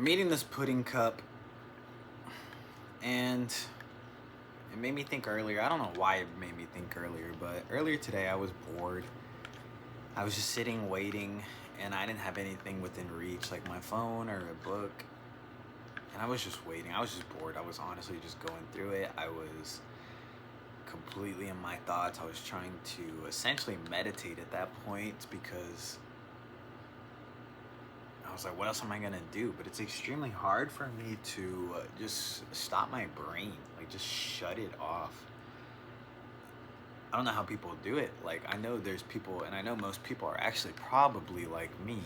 I'm eating this pudding cup, and it made me think earlier. I don't know why it made me think earlier, but earlier today I was bored. I was just sitting waiting, and I didn't have anything within reach, like my phone or a book. And I was just waiting. I was just bored. I was honestly just going through it. I was completely in my thoughts. I was trying to essentially meditate at that point because I was like, what else am I gonna do? But it's extremely hard for me to just stop my brain, like just shut it off. I don't know how people do it. Like, I know there's people, and I know most people are actually probably like me,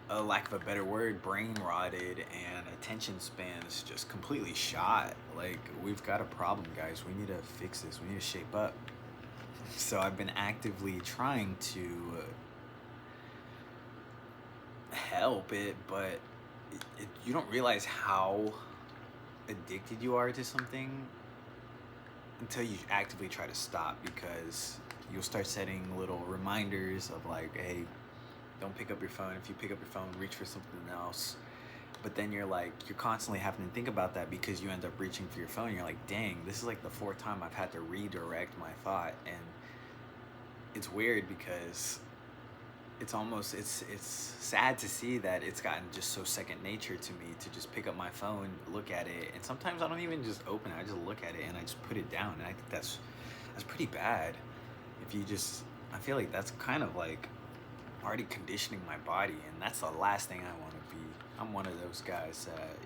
a lack of a better word, brain rotted, and attention spans just completely shot. Like, we've got a problem, guys. We need to fix this. We need to shape up. So I've been actively trying to help it, but you don't realize how addicted you are to something until you actively try to stop, because you'll start setting little reminders of like, hey, don't pick up your phone. If you pick up your phone, reach for something else. But then you're constantly having to think about that because you end up reaching for your phone. You're like, dang, this is like the fourth time I've had to redirect my thought. And it's weird because it's sad to see that it's gotten just so second nature to me to just pick up my phone, look at it, and sometimes I don't even just open it. I just look at it and I just put it down. And I think that's pretty bad. If you just, I feel like that's kind of like already conditioning my body, and that's the last thing I want to be. I'm one of those guys that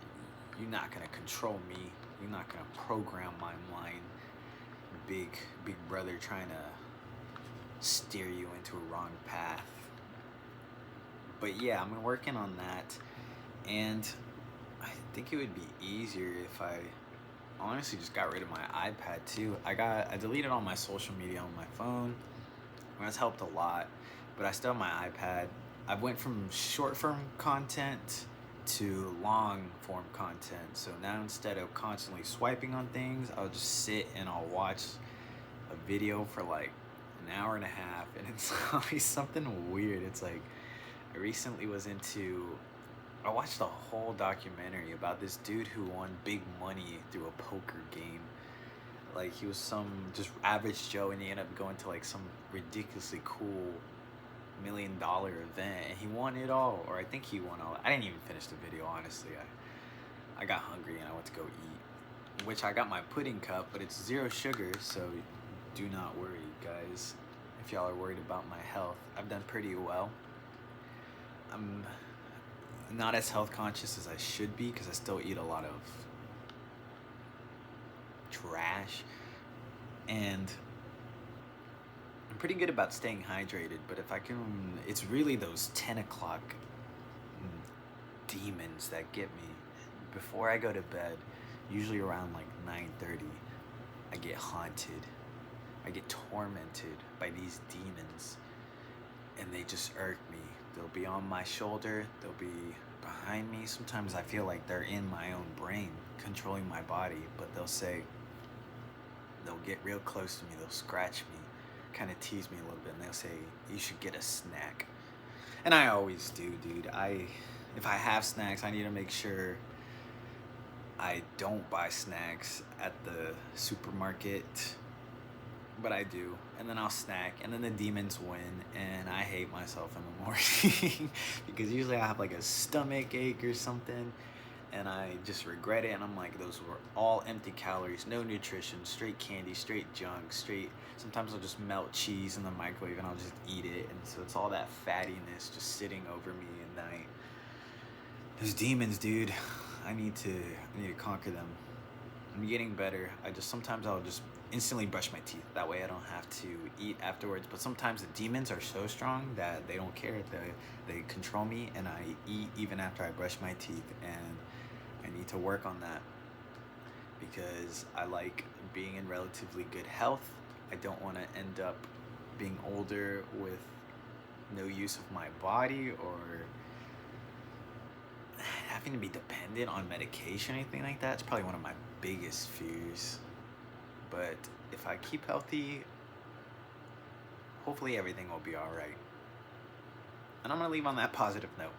you're not gonna control me. You're not gonna program my mind. Big brother trying to steer you into a wrong path. But yeah, I'm working on that, and I think it would be easier if I honestly just got rid of my iPad too. I deleted all my social media on my phone, and that's helped a lot. But I still have my iPad. I went from short form content to long form content. So now instead of constantly swiping on things, I'll just sit and I'll watch a video for like an hour and a half, and it's always something weird. It's like I watched a whole documentary about this dude who won big money through a poker game. Like, he was some just average Joe, and he ended up going to like some ridiculously cool $1 million event, and he won it all, or I think he won all. I didn't even finish the video, honestly. I got hungry and I went to go eat, which I got my pudding cup, but it's 0 sugar, so do not worry, guys. If y'all are worried about my health, I've done pretty well. I'm not as health conscious as I should be because I still eat a lot of trash, and I'm pretty good about staying hydrated. But if I can, it's really those 10 o'clock demons that get me. Before I go to bed, usually around like 9:30, I get haunted. I get tormented by these demons, and they just irk me. They'll be on my shoulder, they'll be behind me. Sometimes I feel like they're in my own brain, controlling my body, but they'll get real close to me, they'll scratch me, kind of tease me a little bit, and they'll say, you should get a snack. And I always do, dude. If I have snacks, I need to make sure I don't buy snacks at the supermarket, but I do, and then I'll snack, and then the demons win, and I hate myself in the morning because usually I have like a stomach ache or something, and I just regret it, and I'm like, those were all empty calories, no nutrition, straight candy, straight junk, sometimes I'll just melt cheese in the microwave and I'll just eat it, and so it's all that fattiness just sitting over me at night. Those demons, dude, I need to conquer them. I'm getting better. Sometimes I'll just instantly brush my teeth. That way I don't have to eat afterwards. But sometimes the demons are so strong that they don't care. They control me, and I eat even after I brush my teeth. And I need to work on that because I like being in relatively good health. I don't want to end up being older with no use of my body, or having to be dependent on medication or anything like that. It's probably one of my biggest fears. But if I keep healthy, hopefully everything will be all right. And I'm going to leave on that positive note.